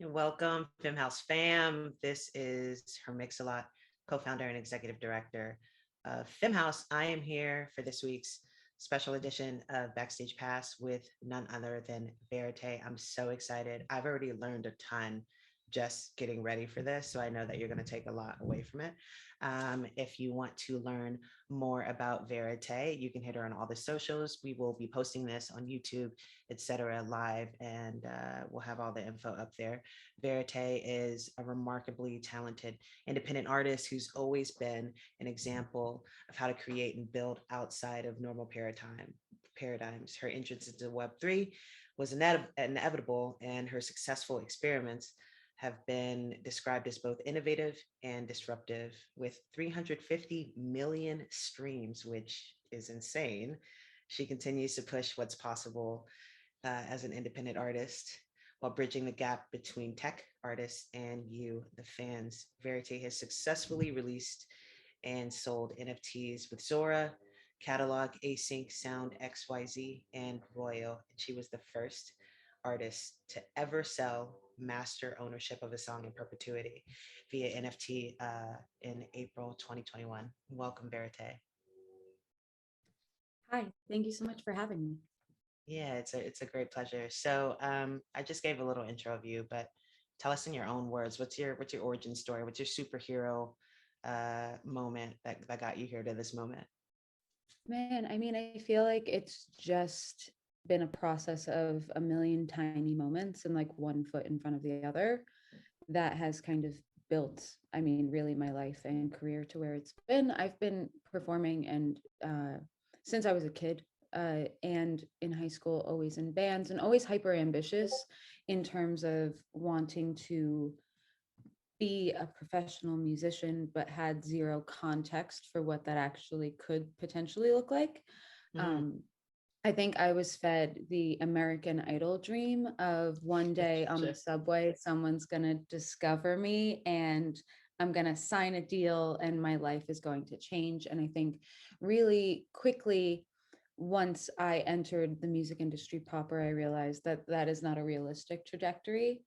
Welcome, Femme House fam. This is Hermixalot, co-founder and executive director of Femme House. I am here for this week's special edition of Backstage Pass with none other than VÉRITÉ. I'm so excited. I've already learned a ton just getting ready for this, so I know that you're going to take a lot away from it. If you want to learn more about VÉRITÉ, you can hit her on all the socials. We will be posting this on YouTube, etc., live, and we'll have all the info up there. VÉRITÉ is a remarkably talented independent artist who's always been an example of how to create and build outside of normal paradigms. Her entrance into Web3 was inevitable, and her successful experiments have been described as both innovative and disruptive, with 350 million streams, which is insane. She continues to push what's possible as an independent artist while bridging the gap between tech artists and you, the fans. VÉRITÉ has successfully released and sold NFTs with Zora, Catalog, Async, Sound.xyz, and Royal. And she was the first artist to ever sell master ownership of a song in perpetuity via NFT in April 2021. Welcome, VÉRITÉ. Hi, thank you so much for having me. Yeah, it's a great pleasure. So I just gave a little intro of you, but tell us in your own words, what's your origin story? What's your superhero moment that got you here to this moment? Man, I mean, I feel like it's just been a process of a million tiny moments and like one foot in front of the other that has kind of built, I mean, really my life and career to where it's been. I've been performing and since I was a kid, and in high school, always in bands and always hyper ambitious in terms of wanting to be a professional musician, but had zero context for what that actually could potentially look like. Mm, Um, I think I was fed the American Idol dream of one day on the sure. subway, someone's going to discover me and I'm going to sign a deal and my life is going to change. And I think really quickly, once I entered the music industry proper, I realized that that is not a realistic trajectory.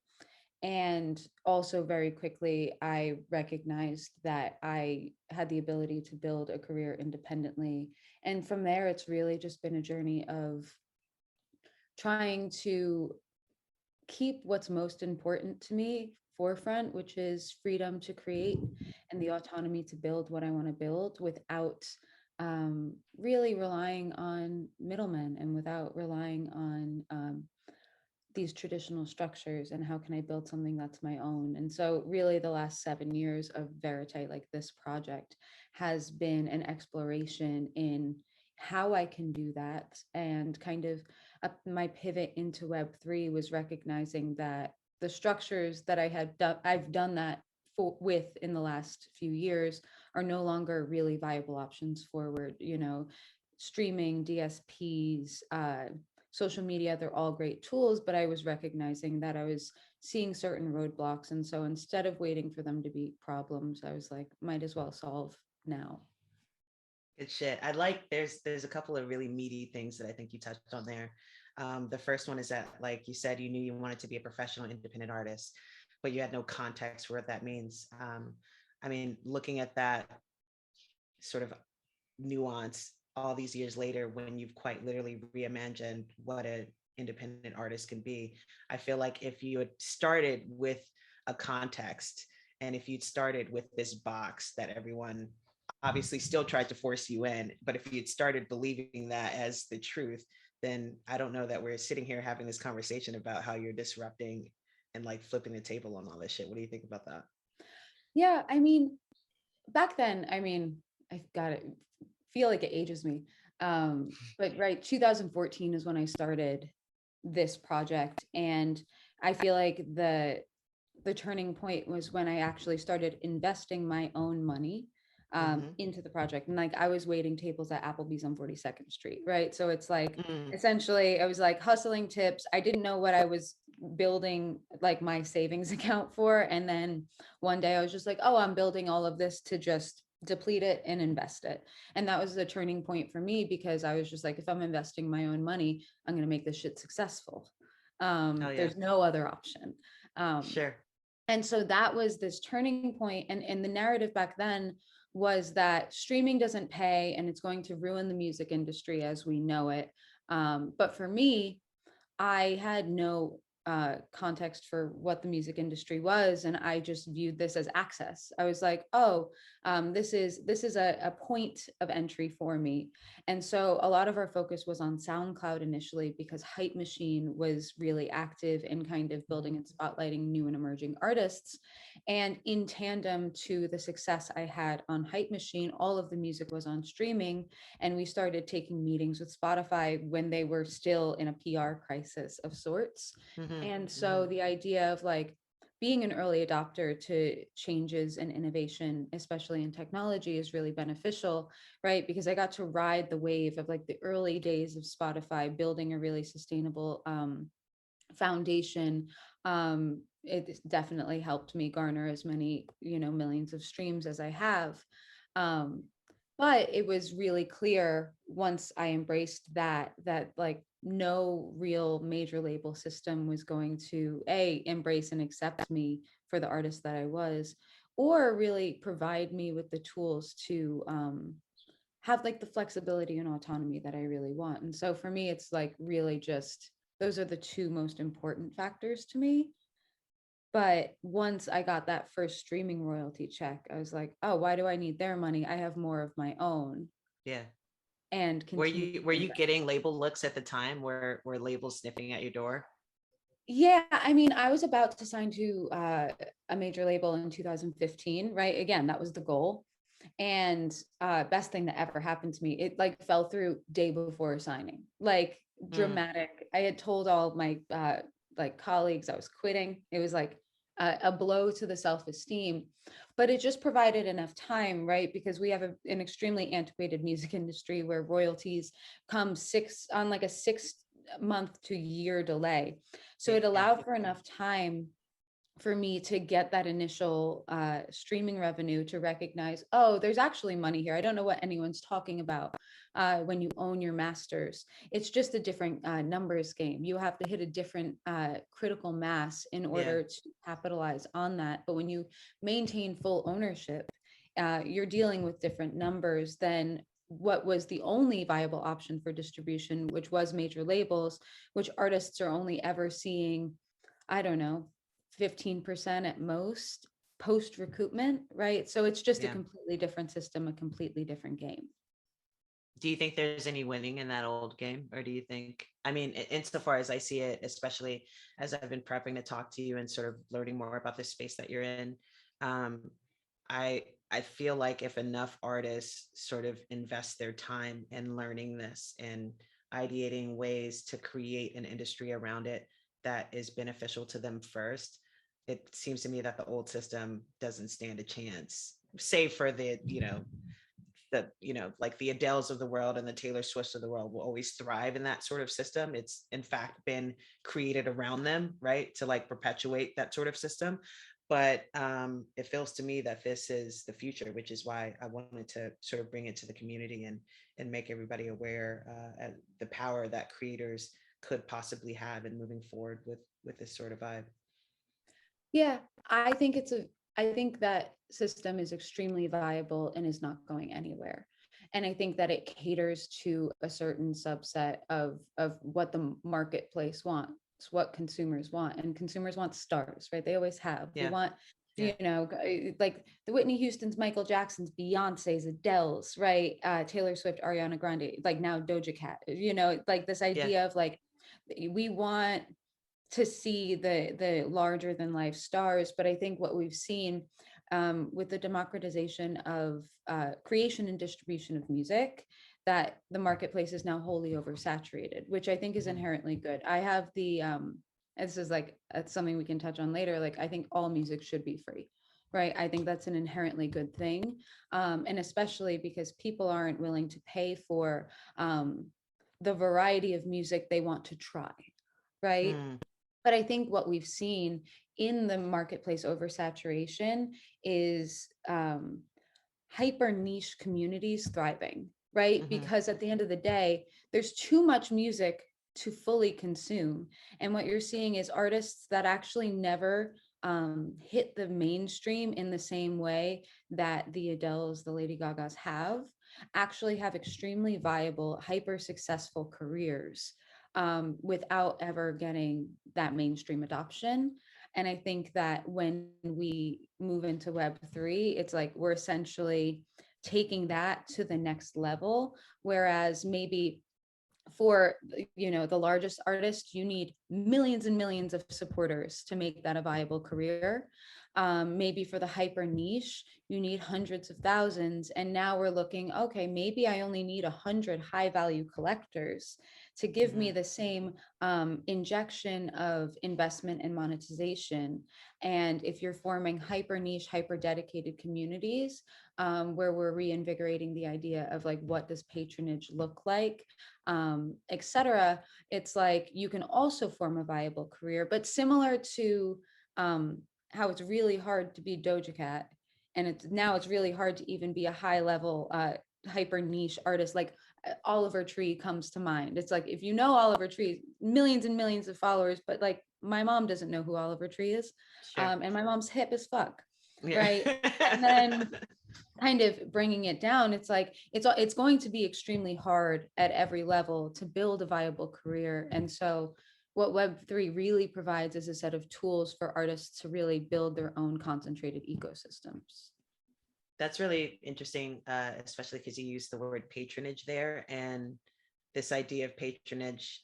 And also, very quickly, I recognized that I had the ability to build a career independently. And from there, it's really just been a journey of trying to keep what's most important to me forefront, which is freedom to create and the autonomy to build what I want to build without really relying on middlemen and without relying on these traditional structures, and how can I build something that's my own. And so really the last 7 years of VÉRITÉ, like this project, has been an exploration in how I can do that. And kind of my pivot into Web3 was recognizing that the structures that I've done that with in the last few years are no longer really viable options forward. Streaming, DSPs, social media, they're all great tools, but I was recognizing that I was seeing certain roadblocks. And so instead of waiting for them to be problems, I was like, might as well solve now. Good shit. I like there's a couple of really meaty things that I think you touched on there. The first one is that, like you said, you knew you wanted to be a professional independent artist, but you had no context for what that means. I mean, looking at that sort of nuance all these years later, when you've quite literally reimagined what an independent artist can be, I feel like if you had started with a context, and if you'd started with this box that everyone obviously still tried to force you in, but if you'd started believing that as the truth, then I don't know that we're sitting here having this conversation about how you're disrupting and like flipping the table on all this shit. What do you think about that? Yeah, I mean, back then, I mean, I got it, feel like it ages me. But right, 2014 is when I started this project. And I feel like the turning point was when I actually started investing my own money Mm-hmm. into the project. And like I was waiting tables at Applebee's on 42nd Street, right? So it's like Mm, essentially I was like hustling tips. I didn't know what I was building like my savings account for. And then one day I was just like, oh, I'm building all of this to just deplete it and invest it. And that was the turning point for me because I was just like, if I'm investing my own money, I'm going to make this shit successful. hell yeah. There's no other option. Sure. And so that was this turning point. And the narrative back then was that streaming doesn't pay and it's going to ruin the music industry as we know it. But for me, I had no context for what the music industry was, and I just viewed this as access. I was like, oh, this is a point of entry for me. And so a lot of our focus was on SoundCloud initially because Hype Machine was really active in kind of building and spotlighting new and emerging artists. And in tandem to the success I had on Hype Machine, all of the music was on streaming, and we started taking meetings with Spotify when they were still in a PR crisis of sorts. And so the idea of like being an early adopter to changes and innovation, especially in technology, is really beneficial, right? Because I got to ride the wave of like the early days of Spotify, building a really sustainable foundation. It definitely helped me garner as many, millions of streams as I have. But it was really clear once I embraced that like no real major label system was going to embrace and accept me for the artist that I was, or really provide me with the tools to have like the flexibility and autonomy that I really want. And so for me, it's like really just those are the two most important factors to me. But once I got that first streaming royalty check, I was like, oh, why do I need their money? I have more of my own. Yeah. And Were continue. you getting label looks at the time? Were labels sniffing at your door? Yeah, I mean, I was about to sign to a major label in 2015, right? Again, that was the goal. And best thing that ever happened to me, it like fell through day before signing, like dramatic. I had told all my like colleagues I was quitting. It was like a blow to the self-esteem, but it just provided enough time, right? Because we have an extremely antiquated music industry where royalties come on like a 6 month to year delay. So it Yeah. allowed for enough time for me to get that initial streaming revenue to recognize, oh, there's actually money here. I don't know what anyone's talking about when you own your masters. It's just a different numbers game. You have to hit a different critical mass in order to capitalize on that. But when you maintain full ownership, you're dealing with different numbers than what was the only viable option for distribution, which was major labels, which artists are only ever seeing, I don't know, 15% at most post recoupment, right? So it's just a completely different system, a completely different game. Do you think there's any winning in that old game? Or do you think, I mean, insofar as I see it, especially as I've been prepping to talk to you and sort of learning more about the space that you're in, I feel like if enough artists sort of invest their time in learning this and ideating ways to create an industry around it that is beneficial to them first, it seems to me that the old system doesn't stand a chance, save for the, like the Adeles of the world and the Taylor Swifts of the world will always thrive in that sort of system. It's in fact been created around them, right? To like perpetuate that sort of system. But it feels to me that this is the future, which is why I wanted to sort of bring it to the community and make everybody aware the power that creators could possibly have in moving forward with this sort of vibe. Yeah, I think that system is extremely viable and is not going anywhere. And I think that it caters to a certain subset of what the marketplace wants, what consumers want. And consumers want stars, right? They always have. We want, like the Whitney Houstons, Michael Jacksons, Beyonce's, Adele's, right? Taylor Swift, Ariana Grande, like now Doja Cat, like this idea of like, we want to see the larger than life stars. But I think what we've seen with the democratization of creation and distribution of music, that the marketplace is now wholly oversaturated, which I think is inherently good. I have this is like, it's something we can touch on later. Like, I think all music should be free, right? I think that's an inherently good thing. And especially because people aren't willing to pay for the variety of music they want to try, right? But I think what we've seen in the marketplace oversaturation is hyper niche communities thriving, right? Because at the end of the day, there's too much music to fully consume. And what you're seeing is artists that actually never hit the mainstream in the same way that the Adeles, the Lady Gagas actually have extremely viable, hyper successful careers without ever getting that mainstream adoption. And I think that when we move into Web3, it's like we're essentially taking that to the next level. Whereas maybe for, you know, the largest artist, you need millions and millions of supporters to make that a viable career. Maybe for the hyper niche, you need hundreds of thousands. And now we're looking, okay, maybe I only need 100 high value collectors to give me the same injection of investment and monetization. And if you're forming hyper niche, hyper dedicated communities, where we're reinvigorating the idea of like, what does patronage look like, etc. It's like you can also form a viable career, but similar to how it's really hard to be Doja Cat, and it's really hard to even be a high level hyper niche artist. Like Oliver Tree comes to mind. It's like, if you know Oliver Tree, millions and millions of followers, but like my mom doesn't know who Oliver Tree is. Sure. And my mom's hip as fuck. Yeah. Right. And then kind of bringing it down, it's like it's going to be extremely hard at every level to build a viable career. And so what Web3 really provides is a set of tools for artists to really build their own concentrated ecosystems. That's really interesting, especially because you use the word patronage there. And this idea of patronage,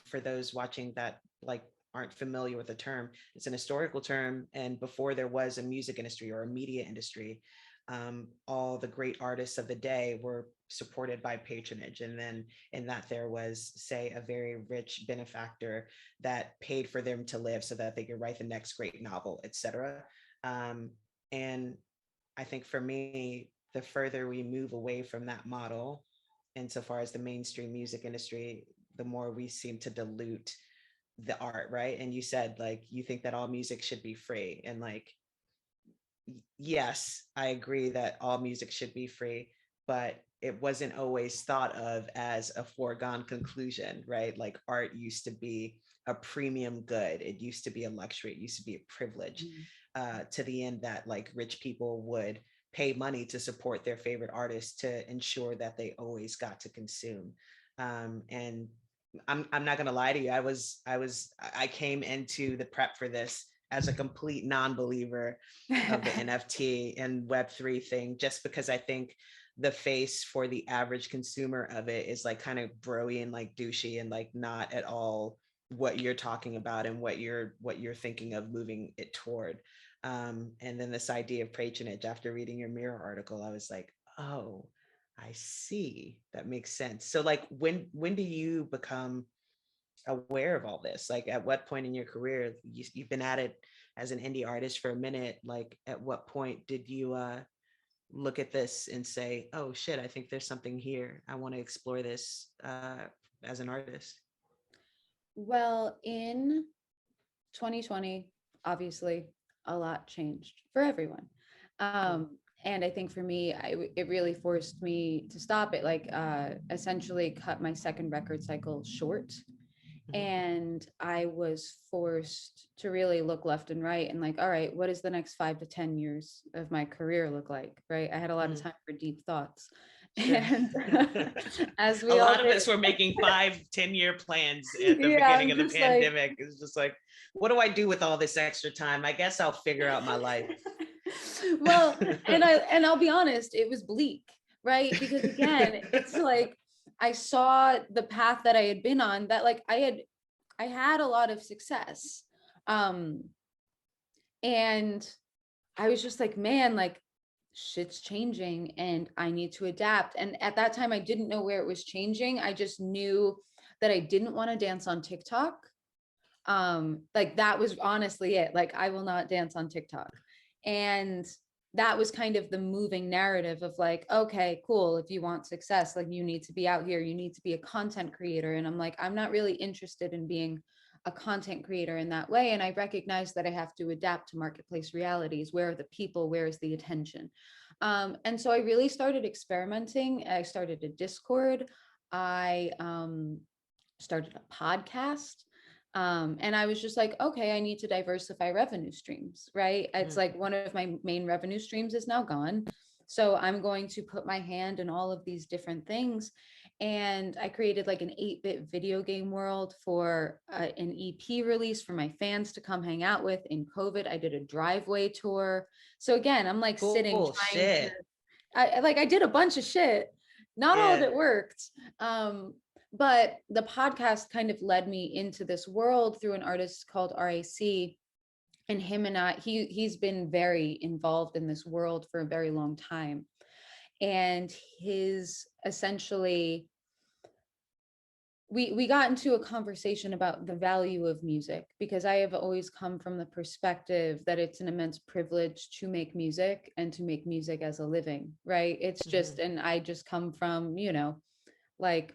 for those watching that like aren't familiar with the term, it's an historical term. And before there was a music industry or a media industry, all the great artists of the day were supported by patronage. And then in that there was, say, a very rich benefactor that paid for them to live so that they could write the next great novel, etc. And I think for me, the further we move away from that model, insofar as the mainstream music industry, the more we seem to dilute the art, right? And you said like you think that all music should be free, and like yes, I agree that all music should be free, but it wasn't always thought of as a foregone conclusion, right? Like art used to be a premium good. It used to be a luxury. It used to be a privilege, to the end that like rich people would pay money to support their favorite artists to ensure that they always got to consume. And I'm not gonna lie to you. I came into the prep for this as a complete non-believer of the NFT and Web3 thing, just because I think the face for the average consumer of it is like kind of broy and like douchey and like not at all what you're talking about and what you're thinking of moving it toward. And then this idea of patronage, after reading your Mirror article, I was like, oh, I see. That makes sense. So like when do you become aware of all this? Like at what point in your career, you've been at it as an indie artist for a minute, like at what point did you look at this and say, oh shit, I think there's something here, I want to explore this as an artist? Well, in 2020, obviously a lot changed for everyone. And I think for me, it really forced me to stop it, like essentially cut my second record cycle short. And I was forced to really look left and right and like, all right, what does the next 5 to 10 years of my career look like? Right. I had a lot of time for deep thoughts. Sure. And as we a all lot of us were making 5-10 year plans at the beginning of the pandemic. It's just like, what do I do with all this extra time? I guess I'll figure out my life. Well, and I'll be honest, it was bleak, right? Because again, it's like I saw the path that I had been on, that like I had a lot of success. And I was just like, man, like shit's changing and I need to adapt. And at that time, I didn't know where it was changing. I just knew that I didn't want to dance on TikTok. Like that was honestly it. Like I will not dance on TikTok. And that was kind of the moving narrative of like, okay, cool. If you want success, like you need to be out here, you need to be a content creator. And I'm like, I'm not really interested in being a content creator in that way. And I recognize that I have to adapt to marketplace realities. Where are the people? Where is the attention? And so I really started experimenting. I started a Discord. I started a podcast. And I was just like, okay, I need to diversify revenue streams, right? It's like one of my main revenue streams is now gone. So I'm going to put my hand in all of these different things. And I created like an 8-bit video game world for an EP release for my fans to come hang out with in COVID. I did a driveway tour. So again, I'm like sitting Cool trying to, shit. I did a bunch of shit. Not all of Yeah. it worked. But the podcast kind of led me into this world through an artist called RAC. And him and he's been very involved in this world for a very long time. And his essentially, we got into a conversation about the value of music, because I have always come from the perspective that it's an immense privilege to make music and to make music as a living, right? It's just, and I just come from, like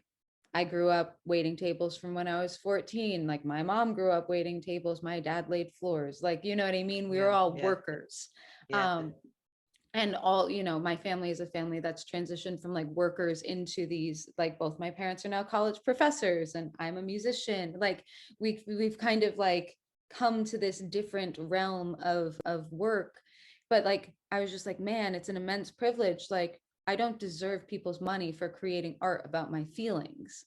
I grew up waiting tables from when I was 14. Like my mom grew up waiting tables. My dad laid floors. Like, you know what I mean? We were all workers. Yeah. And all, my family is a family that's transitioned from like workers into these, like both my parents are now college professors and I'm a musician. Like we've kind of like come to this different realm of work. But like, I was just like, man, it's an immense privilege. Like I don't deserve people's money for creating art about my feelings.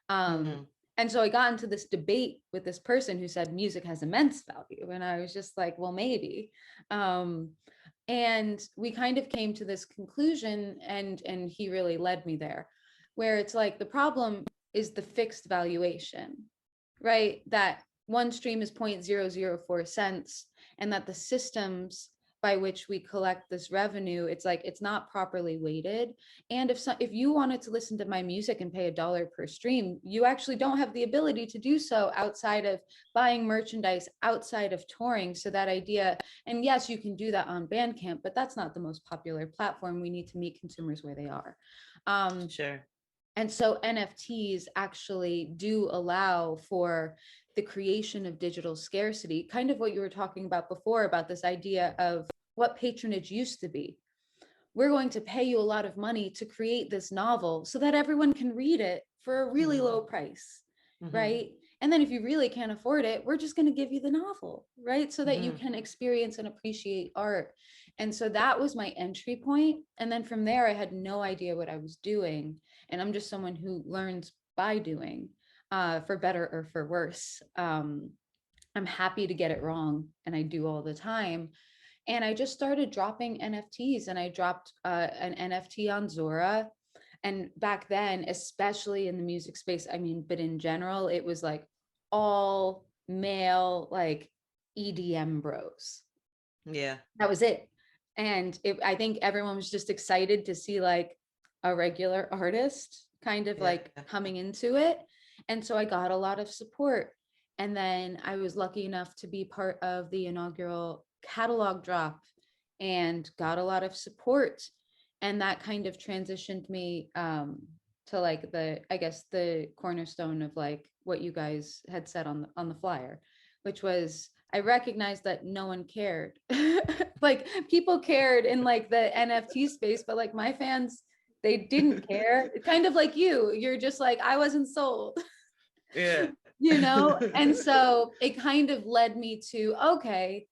And so I got into this debate with this person who said music has immense value. And I was just like, well, maybe. And we kind of came to this conclusion, and he really led me there, where it's like the problem is the fixed valuation, right? That one stream is 0.004 cents, and that the systems by which we collect this revenue, it's like it's not properly weighted. And if you wanted to listen to my music and pay $1 per stream, you actually don't have the ability to do so outside of buying merchandise, outside of touring. So that idea, and yes, you can do that on Bandcamp, but that's not the most popular platform. We need to meet consumers where they are. Sure. And so NFTs actually do allow for the creation of digital scarcity, kind of what you were talking about before, about this idea of what patronage used to be. We're going to pay you a lot of money to create this novel so that everyone can read it for a really low price, right? And then if you really can't afford it, we're just going to give you the novel, right? So that you can experience and appreciate art. And so that was my entry point. And then from there, I had no idea what I was doing. And I'm just someone who learns by doing, for better or for worse. I'm happy to get it wrong, and I do all the time. And I just started dropping NFTs, and I dropped an NFT on Zora. And back then, especially in the music space, I mean, but in general, it was like all male, like EDM bros. Yeah. That was it. And I think everyone was just excited to see like a regular artist kind of like coming into it. And so I got a lot of support. And then I was lucky enough to be part of the inaugural catalog drop and got a lot of support. And that kind of transitioned me to like I guess the cornerstone of like what you guys had said on the flyer, which was I recognized that no one cared. Like people cared in like the NFT space, but like my fans, they didn't care. Kind of like you're just like, I wasn't sold. Yeah. And so it kind of led me to, okay,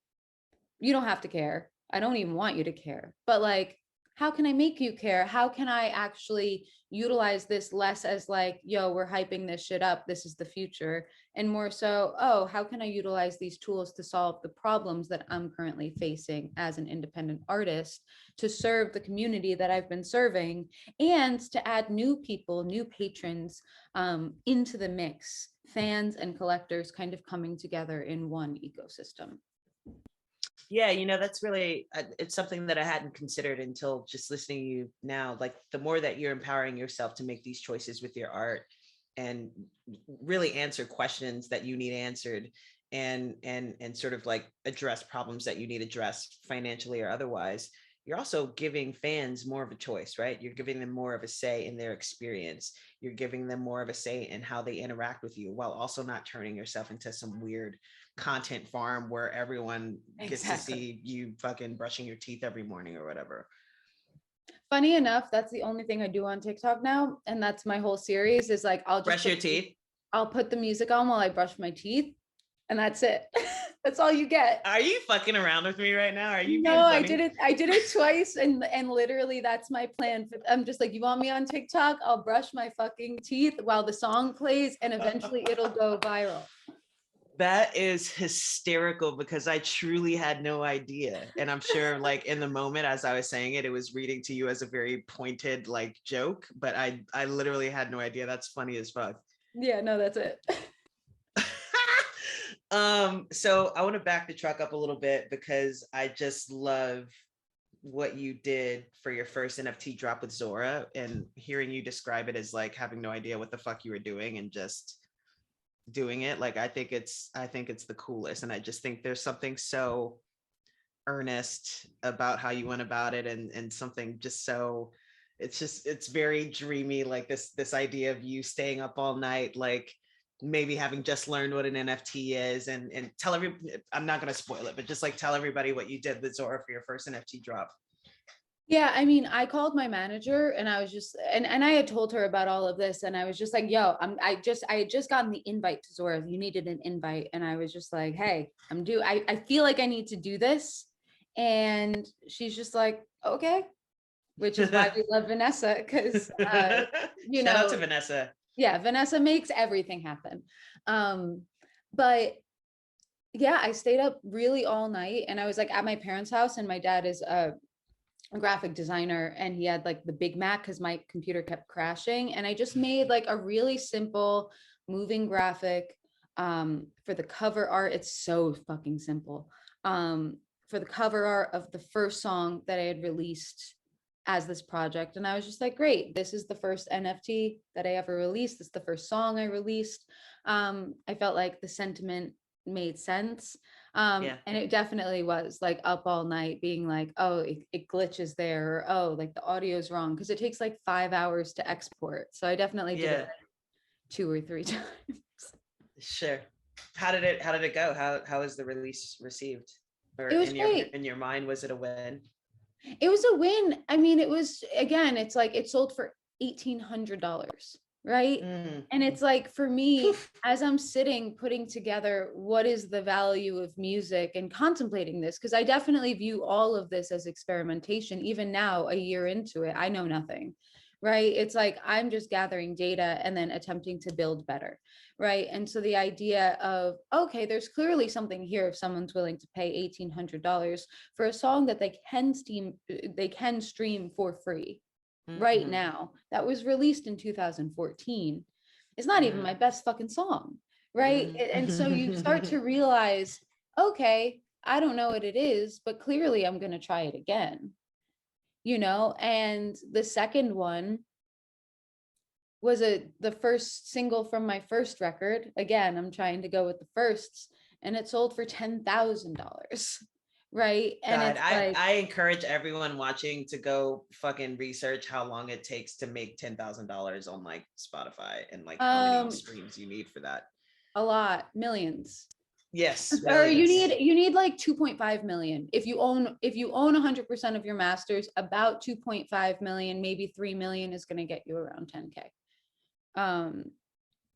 you don't have to care. I don't even want you to care, but like, how can I make you care? How can I actually utilize this less as like, yo, we're hyping this shit up, this is the future, and more so, oh, how can I utilize these tools to solve the problems that I'm currently facing as an independent artist, to serve the community that I've been serving, and to add new people, new patrons into the mix, fans and collectors kind of coming together in one ecosystem. Yeah, that's really, it's something that I hadn't considered until just listening to you now. Like the more that you're empowering yourself to make these choices with your art and really answer questions that you need answered, and sort of like address problems that you need addressed financially or otherwise, you're also giving fans more of a choice, right? You're giving them more of a say in their experience. You're giving them more of a say in how they interact with you, while also not turning yourself into some weird content farm where everyone gets to see you fucking brushing your teeth every morning or whatever. Funny enough, that's the only thing I do on TikTok now. And that's my whole series is like, I'll just brush your teeth. I'll put the music on while I brush my teeth, and that's it. That's all you get. Are you fucking around with me right now? Are you No, being I funny? did it. I did it twice, and literally that's my plan. I'm just like, you want me on TikTok? I'll brush my fucking teeth while the song plays, and eventually it'll go viral. That is hysterical because I truly had no idea. And I'm sure like in the moment as I was saying it, it was reading to you as a very pointed like joke, but I literally had no idea. That's funny as fuck. Yeah, no, that's it. So I want to back the truck up a little bit because I just love what you did for your first NFT drop with Zora, and hearing you describe it as like having no idea what the fuck you were doing and just doing it. Like I think it's the coolest. And I just think there's something so earnest about how you went about it, and something just so it's very dreamy, like this idea of you staying up all night, like maybe having just learned what an NFT is, and tell I'm not going to spoil it, but just like tell everybody what you did with Zora for your first NFT drop. Yeah, I mean, I called my manager and I was just, and I had told her about all of this, and I was just like, yo, I had just gotten the invite to Zora. You needed an invite. And I was just like, hey, I feel like I need to do this. And she's just like, okay, which is why we love Vanessa, because, Shout out to Vanessa. Yeah, Vanessa makes everything happen. But yeah, I stayed up really all night, and I was like at my parents' house, and my dad is a graphic designer, and he had like the Big Mac because my computer kept crashing, and I just made like a really simple moving graphic for the cover art. It's so fucking simple. For the cover art of the first song that I had released as this project, and I was just like, great, this is the first NFT that I ever released. This is the first song I released. I felt like the sentiment made sense. And it definitely was like up all night being like, oh, it glitches there, or oh, like the audio's wrong, because it takes like 5 hours to export. So I definitely did it 2 or 3 times. Sure. How did it go? How was the release received? Or It was in your mind, was it a win? It was a win. I mean, it was, again, it's like it sold for $1,800, right? And it's like, for me, as I'm sitting putting together what is the value of music and contemplating this, because I definitely view all of this as experimentation. Even now, a year into it, I know nothing, right? It's like I'm just gathering data and then attempting to build better, right? And so the idea of, okay, there's clearly something here if someone's willing to pay $1,800 for a song that they can stream for free right now, that was released in 2014. It's not even my best fucking song, right? And so you start to realize, okay, I don't know what it is, but clearly I'm going to try it again, and the second one was the first single from my first record. Again, I'm trying to go with the firsts, and it sold for $10,000. Right. And God, it's like, I encourage everyone watching to go fucking research how long it takes to make $10,000 on like Spotify, and like how many streams you need for that. A lot, millions. Yes, or millions. you need like 2.5 million. If you own 100% of your masters, about 2.5 million, maybe 3 million is going to get you around 10K.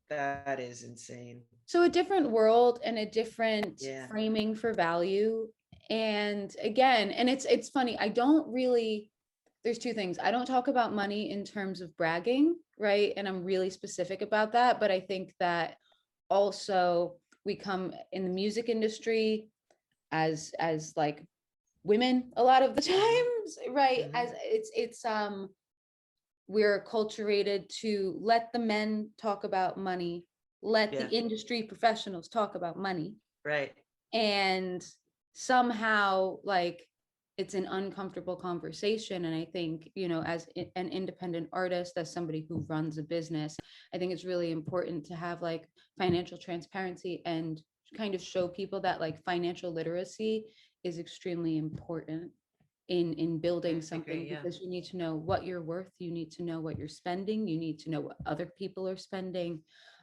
That is insane. So a different world and a different framing for value. And again, and it's funny, there's two things. I don't talk about money in terms of bragging, right? And I'm really specific about that. But I think that also we come in the music industry as like women a lot of the times, right? As it's we're acculturated to let the men talk about money, let the industry professionals talk about money, right? And somehow like it's an uncomfortable conversation. And I think, as an independent artist, as somebody who runs a business, I think it's really important to have like financial transparency and kind of show people that like financial literacy is extremely important in building something, because you need to know what you're worth, you need to know what you're spending, you need to know what other people are spending.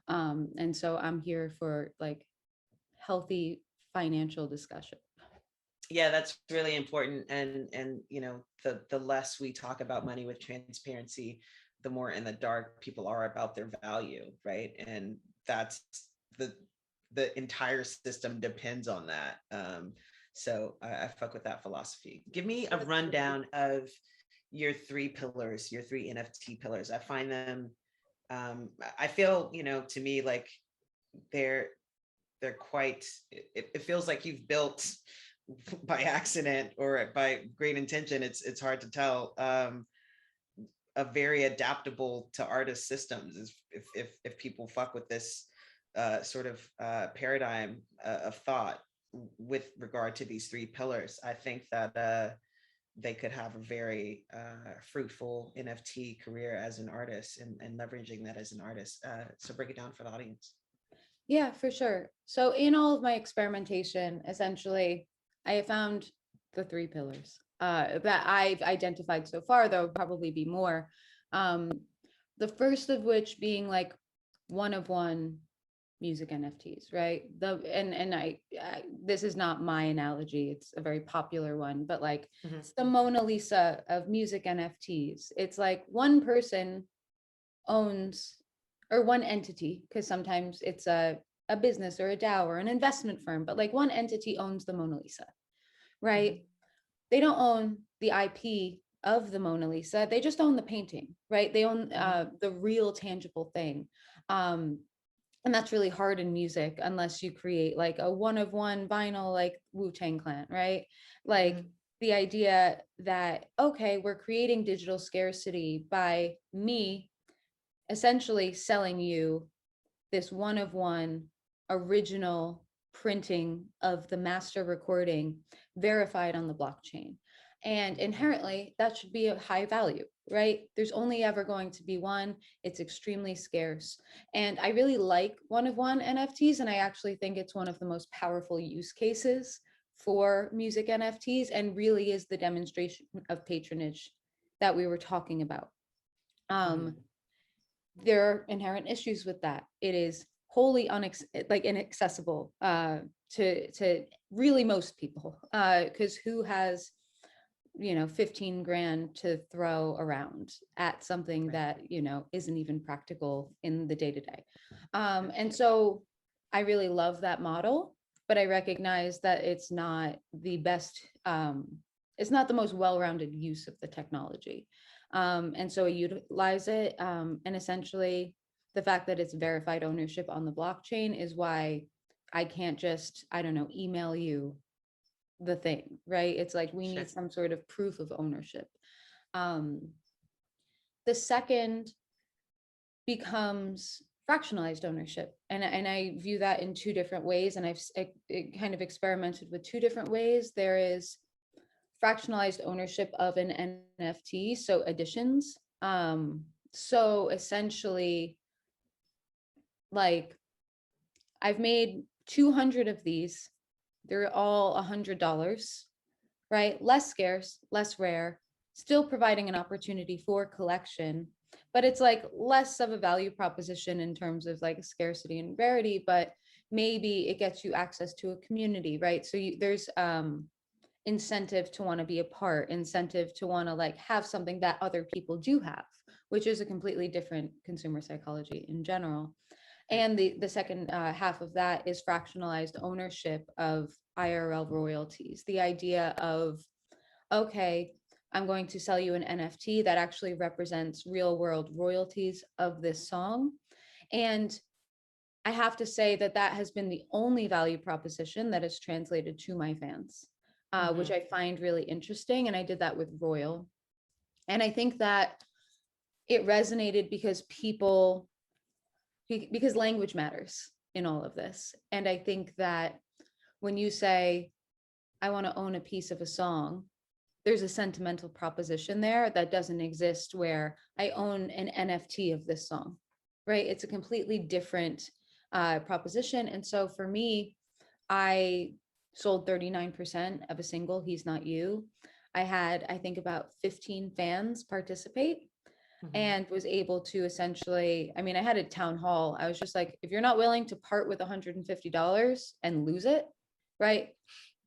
And so I'm here for like healthy financial discussion. Yeah, that's really important. And the less we talk about money with transparency, the more in the dark people are about their value, right? And that's the the entire system depends on that. So I fuck with that philosophy. Give me a rundown of your three pillars, your three NFT pillars. I find them, I feel, to me, like they're quite, it feels like you've built by accident or by great intention. It's hard to tell. A very adaptable to artist systems is if people fuck with this sort of paradigm of thought with regard to these three pillars. I think that they could have a very fruitful NFT career as an artist, and leveraging that as an artist. So break it down for the audience. Yeah, for sure. So in all of my experimentation, essentially, I have found the three pillars that I've identified so far. There will probably be more. Um, the first of which being like one of one music NFTs, right? I this is not my analogy. It's a very popular one, but like it's the Mona Lisa of music NFTs. It's like one person owns, or one entity, because sometimes it's a business or a DAO or an investment firm, but like one entity owns the Mona Lisa, right? They don't own the IP of the Mona Lisa. They just own the painting, right? They own the real tangible thing. And that's really hard in music unless you create like a one of one vinyl, like Wu-Tang Clan, right? Like the idea that, okay, we're creating digital scarcity by me essentially selling you this one of one original printing of the master recording verified on the blockchain. And inherently, that should be of high value, right? There's only ever going to be one. It's extremely scarce. And I really like one of one NFTs. And I actually think it's one of the most powerful use cases for music NFTs, and really is the demonstration of patronage that we were talking about. There are inherent issues with that. It is wholly inaccessible to really most people, because who has 15 grand to throw around at something that isn't even practical in the day-to-day. And so I really love that model, but I recognize that it's not the best, it's not the most well-rounded use of the technology. And so I utilize it, and essentially the fact that it's verified ownership on the blockchain is why I can't just, I don't know, email you the thing, right? It's like we need some sort of proof of ownership. The second becomes fractionalized ownership, and I view that in two different ways, and I've kind of experimented with two different ways. There is fractionalized ownership of an NFT, so editions. So essentially, like I've made 200 of these. They're all $100, right? Less scarce, less rare, still providing an opportunity for collection, but it's like less of a value proposition in terms of like scarcity and rarity, but maybe it gets you access to a community, right? So there's incentive to want to be a part, incentive to want to like have something that other people do have, which is a completely different consumer psychology in general. And the second half of that is fractionalized ownership of IRL royalties. The idea of, okay, I'm going to sell you an NFT that actually represents real world royalties of this song. And I have to say that that has been the only value proposition that is translated to my fans, which I find really interesting. And I did that with Royal. And I think that it resonated because because language matters in all of this. And I think that when you say, I want to own a piece of a song, there's a sentimental proposition there that doesn't exist where I own an NFT of this song, right? It's a completely different proposition. And so for me, I sold 39% of a single, He's Not You. I had, I think, about 15 fans participate. And was able to essentially, I mean, I had a town hall. I was just like, if you're not willing to part with $150 and lose it, right?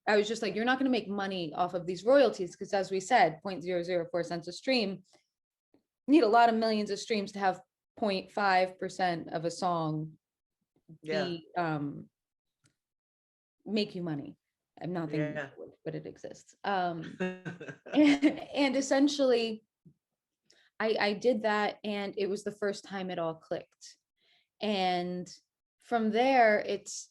I was just like, you're not going to make money off of these royalties, because as we said, 0.004 cents a stream. You need a lot of millions of streams to have 0.5% of a song Yeah. be make you money. I'm not thinking, Yeah. but it exists. And essentially, I did that, and it was the first time it all clicked. And from there, it's,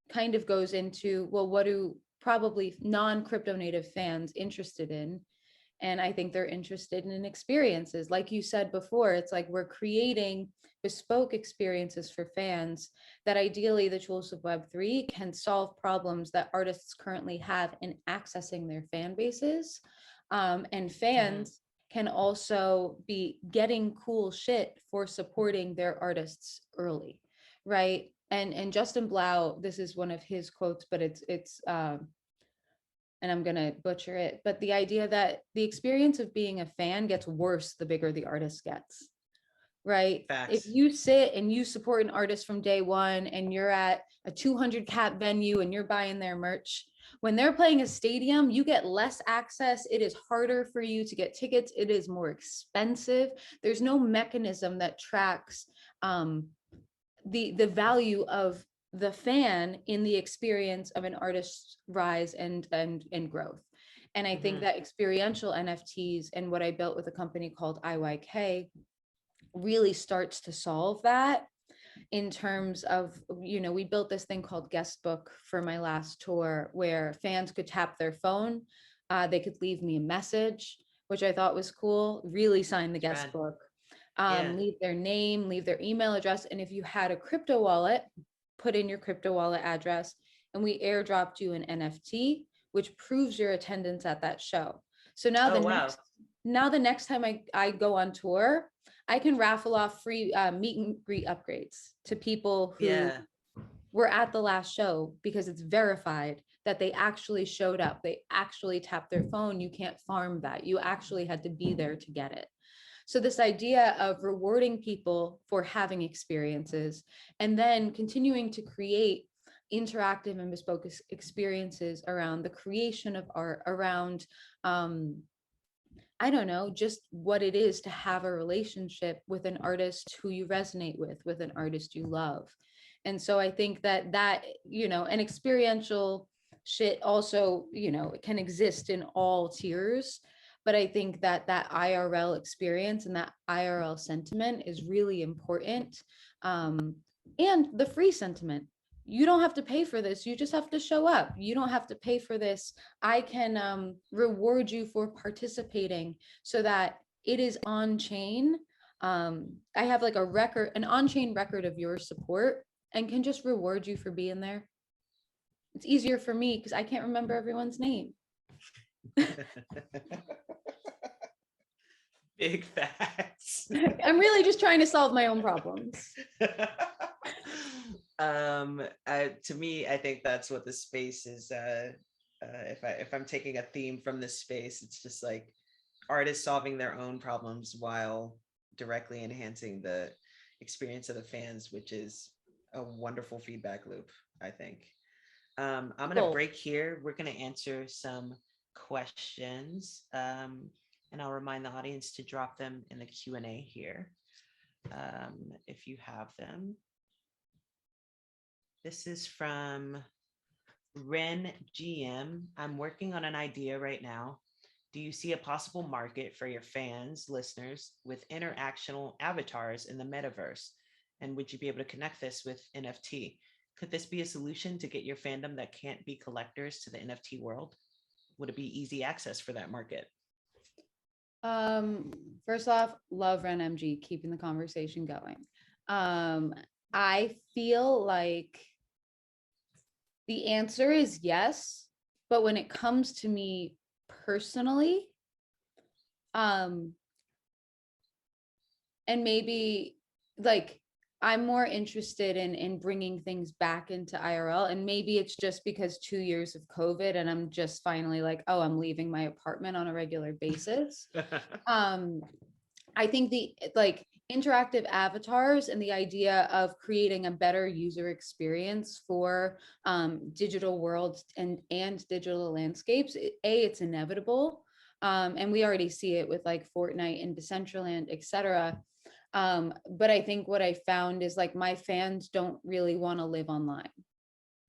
kind of goes into, well, what do probably non-crypto native fans interested in? And I think they're interested in experiences. Like you said before, it's like we're creating bespoke experiences for fans that ideally the tools of Web3 can solve problems that artists currently have in accessing their fan bases. And fans can also be getting cool shit for supporting their artists early, right? And Justin Blau, this is one of his quotes, but it's and I'm going to butcher it, but the idea that the experience of being a fan gets worse the bigger the artist gets, right? If Facts. you sit and you support an artist from day one and you're at a 200 cap venue and you're buying their merch, when they're playing a stadium, you get less access. It is harder for you to get tickets. It is more expensive. There's no mechanism that tracks the value of the fan in the experience of an artist's rise and growth. And I think that experiential NFTs and what I built with a company called IYK really starts to solve that, in terms of, we built this thing called Guest Book for my last tour, where fans could tap their phone, they could leave me a message, which I thought was cool, really sign the guest Rad. book, Yeah. leave their name, leave their email address. And if you had a crypto wallet, put in your crypto wallet address, and we airdropped you an NFT, which proves your attendance at that show. So now Oh, wow. the next time I go on tour, I can raffle off free meet and greet upgrades to people who Yeah. were at the last show, because it's verified that they actually showed up. They actually tapped their phone. You can't farm that. You actually had to be there to get it. So this idea of rewarding people for having experiences, and then continuing to create interactive and bespoke experiences around the creation of art, around I don't know, just what it is to have a relationship with an artist who you resonate with an artist you love. And so I think that an experiential shit also, it can exist in all tiers. But I think that IRL experience and that IRL sentiment is really important. And the free sentiment. You don't have to pay for this. You just have to show up. You don't have to pay for this. I can reward you for participating, so that it is on chain. I have like an on-chain record of your support, and can just reward you for being there. It's easier for me because I can't remember everyone's name. Big facts. I'm really just trying to solve my own problems. To me, I think that's what the space is. If I'm taking a theme from this space, it's just like artists solving their own problems while directly enhancing the experience of the fans, which is a wonderful feedback loop, I think. I'm going to break here. We're going to answer some questions, and I'll remind the audience to drop them in the Q&A here, if you have them. This is from Ren GM. I'm working on an idea right now. Do you see a possible market for your fans, listeners, with interactional avatars in the metaverse? And would you be able to connect this with NFT? Could this be a solution to get your fandom that can't be collectors to the NFT world? Would it be easy access for that market? First off, love Ren MG, keeping the conversation going. I feel like the answer is yes, but when it comes to me personally, and maybe like I'm more interested in bringing things back into IRL, and maybe it's just because 2 years of COVID and I'm just finally like, oh, I'm leaving my apartment on a regular basis. I think the interactive avatars and the idea of creating a better user experience for digital worlds and digital landscapes, it's inevitable. And we already see it with like Fortnite and Decentraland, etc. But I think what I found is like my fans don't really want to live online.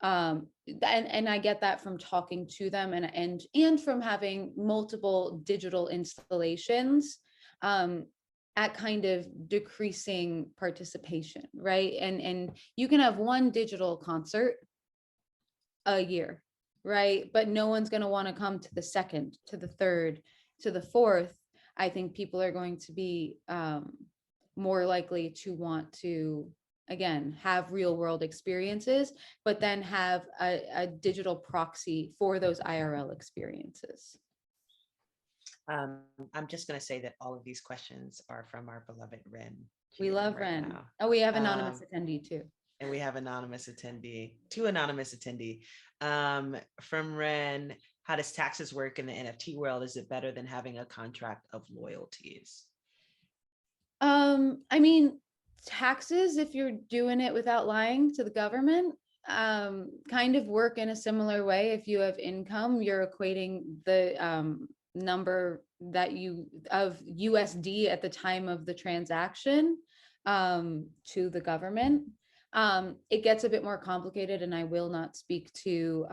And I get that from talking to them and from having multiple digital installations at kind of decreasing participation, right? And you can have one digital concert a year, right? But no one's going to want to come to the second, to the third, to the fourth. I think people are going to be more likely to want to, again, have real world experiences, but then have a digital proxy for those IRL experiences. I'm just going to say that all of these questions are from our beloved Ren. We love right Ren. now. Oh, we have anonymous attendee too. And we have two anonymous attendee. From Ren, how does taxes work in the NFT world? Is it better than having a contract of loyalties? I mean, taxes, if you're doing it without lying to the government, kind of work in a similar way. If you have income, you're equating the number that you of USD at the time of the transaction to the government. It gets a bit more complicated, and I will not speak to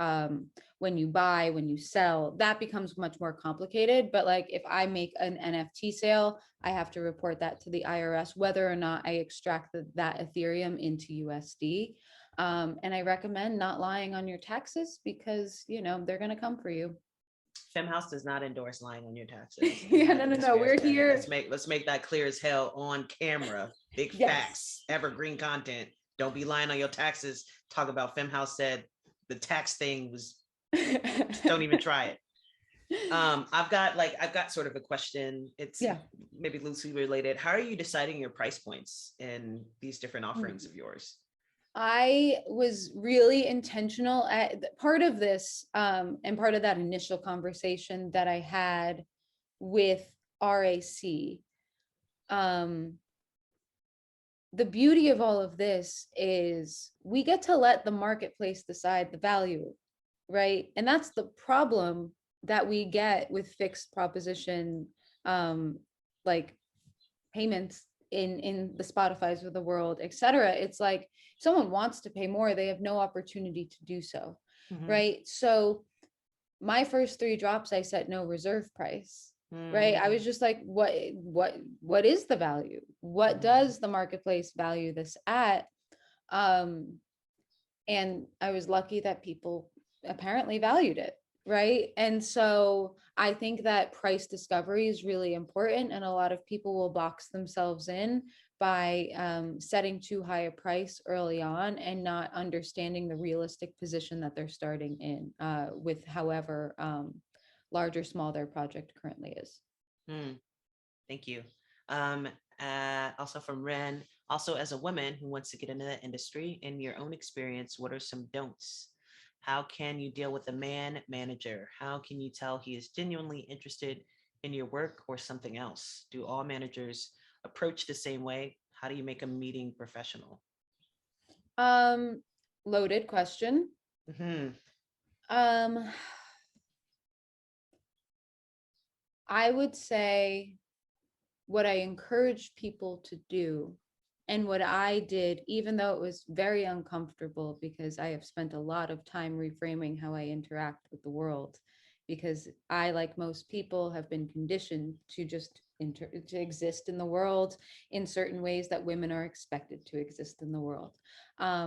when you buy, when you sell, that becomes much more complicated. But like if I make an NFT sale, I have to report that to the IRS, whether or not I extract that Ethereum into USD. And I recommend not lying on your taxes because, you know, they're going to come for you. Femme House does not endorse lying on your taxes. Yeah, no. We're here. Let's make that clear as hell on camera. Big Yes. Facts, evergreen content. Don't be lying on your taxes. Talk about Femme House said the tax thing was. Don't even try it. I've got sort of a question. It's maybe loosely related. How are you deciding your price points in these different offerings of yours? I was really intentional at part of this, and part of that initial conversation that I had with RAC. The beauty of all of this is we get to let the marketplace decide the value, right? And that's the problem that we get with fixed proposition, like payments in the Spotify's of the world, et cetera. It's like if someone wants to pay more, they have no opportunity to do so, right? So my first 3 drops, I set no reserve price. Right. I was just like, what is the value? What does the marketplace value this at? And I was lucky that people apparently valued it. Right. And so I think that price discovery is really important. And a lot of people will box themselves in by setting too high a price early on and not understanding the realistic position that they're starting in with however large or small their project currently is. Thank you. Also from Ren, also as a woman who wants to get into the industry, in your own experience, what are some don'ts? How can you deal with a man manager? How can you tell he is genuinely interested in your work or something else? Do all managers approach the same way? How do you make a meeting professional? Loaded question. I would say what I encourage people to do and what I did, even though it was very uncomfortable because I have spent a lot of time reframing how I interact with the world, because I, like most people, have been conditioned to just to exist in the world in certain ways that women are expected to exist in the world. I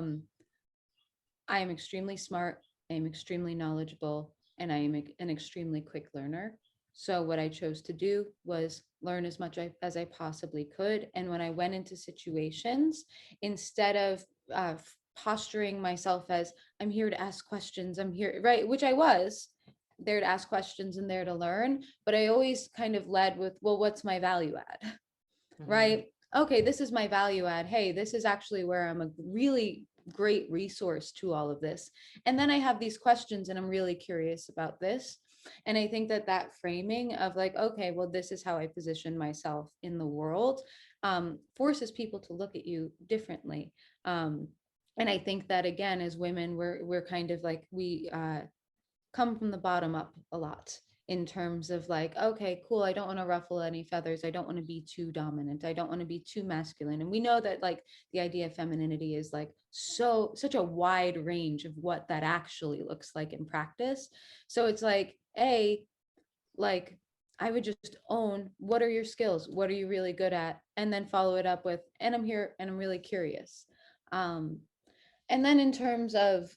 am extremely smart, I am extremely knowledgeable, and I am an extremely quick learner. So what I chose to do was learn as much as I possibly could. And when I went into situations, instead of posturing myself as I'm here to ask questions, I'm here, right, which I was there to ask questions and there to learn, but I always kind of led with, well, what's my value add? Right? Okay, this is my value add. Hey, this is actually where I'm a really great resource to all of this. And then I have these questions and I'm really curious about this. And I think that framing of like, okay, well, this is how I position myself in the world, forces people to look at you differently. And I think that, again, as women, we're kind of like, we come from the bottom up a lot in terms of like, okay, cool, I don't want to ruffle any feathers. I don't want to be too dominant. I don't want to be too masculine. And we know that like the idea of femininity is like such a wide range of what that actually looks like in practice. So it's like, like I would just own, what are your skills? What are you really good at? And then follow it up with, and I'm here and I'm really curious. And then in terms of,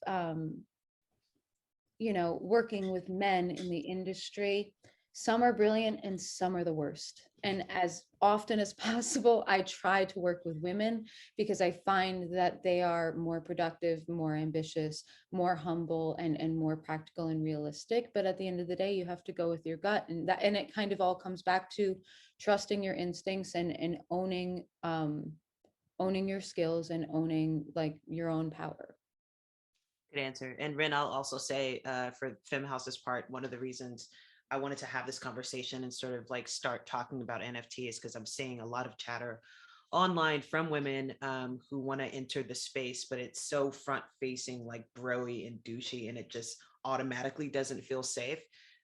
working with men in the industry, some are brilliant and some are the worst. And as often as possible, I try to work with women because I find that they are more productive, more ambitious, more humble, and more practical and realistic. But at the end of the day, you have to go with your gut, and it kind of all comes back to trusting your instincts and owning your skills and owning like your own power. Good answer. And Ren, I'll also say for Femme House's part, one of the reasons I wanted to have this conversation and sort of like start talking about NFTs because I'm seeing a lot of chatter online from women who want to enter the space, but it's so front facing, like broy and douchey, and it just automatically doesn't feel safe.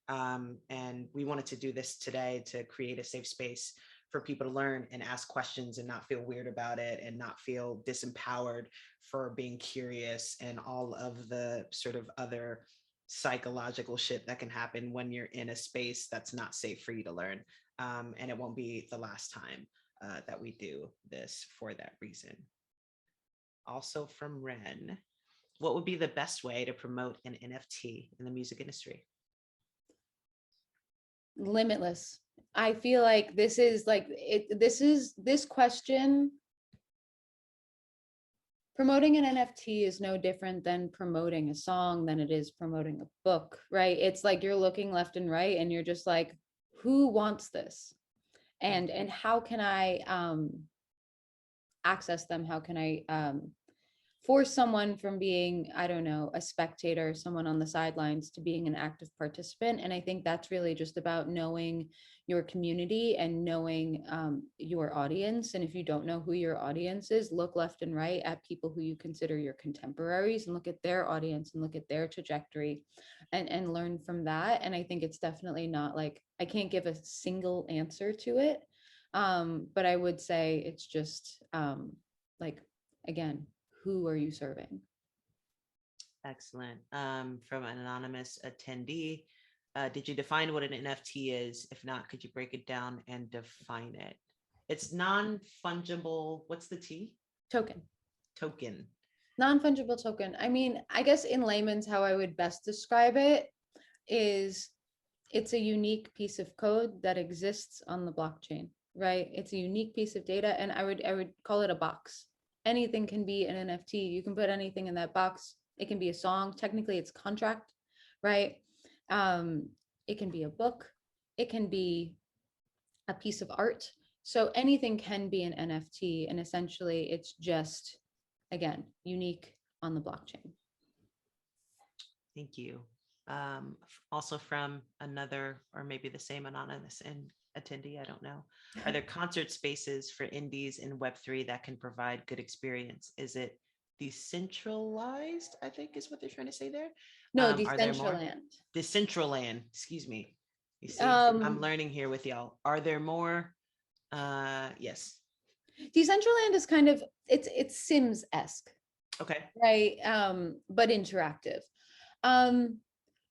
And we wanted to do this today to create a safe space for people to learn and ask questions and not feel weird about it and not feel disempowered for being curious and all of the sort of other psychological shit that can happen when you're in a space that's not safe for you to learn. And it won't be the last time that we do this for that reason. Also from Ren, what would be the best way to promote an NFT in the music industry? Limitless. I feel like this is like this question. Promoting an NFT is no different than promoting a song than it is promoting a book, right? It's like you're looking left and right and you're just like, who wants this? And how can I access them? How can I force someone from being, I don't know, a spectator, someone on the sidelines, to being an active participant? And I think that's really just about knowing your community and knowing your audience. And if you don't know who your audience is, look left and right at people who you consider your contemporaries and look at their audience and look at their trajectory and learn from that. And I think it's definitely not like, I can't give a single answer to it. But I would say it's just like, again, who are you serving? Excellent. From an anonymous attendee, did you define what an NFT is? If not, could you break it down and define it? It's non-fungible. What's the T? Token. Token. Non-fungible token. I mean, I guess in layman's, how I would best describe it is it's a unique piece of code that exists on the blockchain, right? It's a unique piece of data, and I would call it a box. Anything can be an NFT. You can put anything in that box. It can be a song. Technically, it's contract, right? It can be a book. It can be a piece of art. So anything can be an NFT, and essentially, it's just, again, unique on the blockchain. Thank you. Also from another, or maybe the same anonymous attendee, I don't know. Are there concert spaces for indies in Web3 that can provide good experience? Is it decentralized, I think is what they're trying to say there? No, Are there more? Decentraland. Decentraland, excuse me. You see, I'm learning here with y'all. Are there more? Yes. Decentraland is kind of, it's Sims-esque. Okay. Right. But interactive.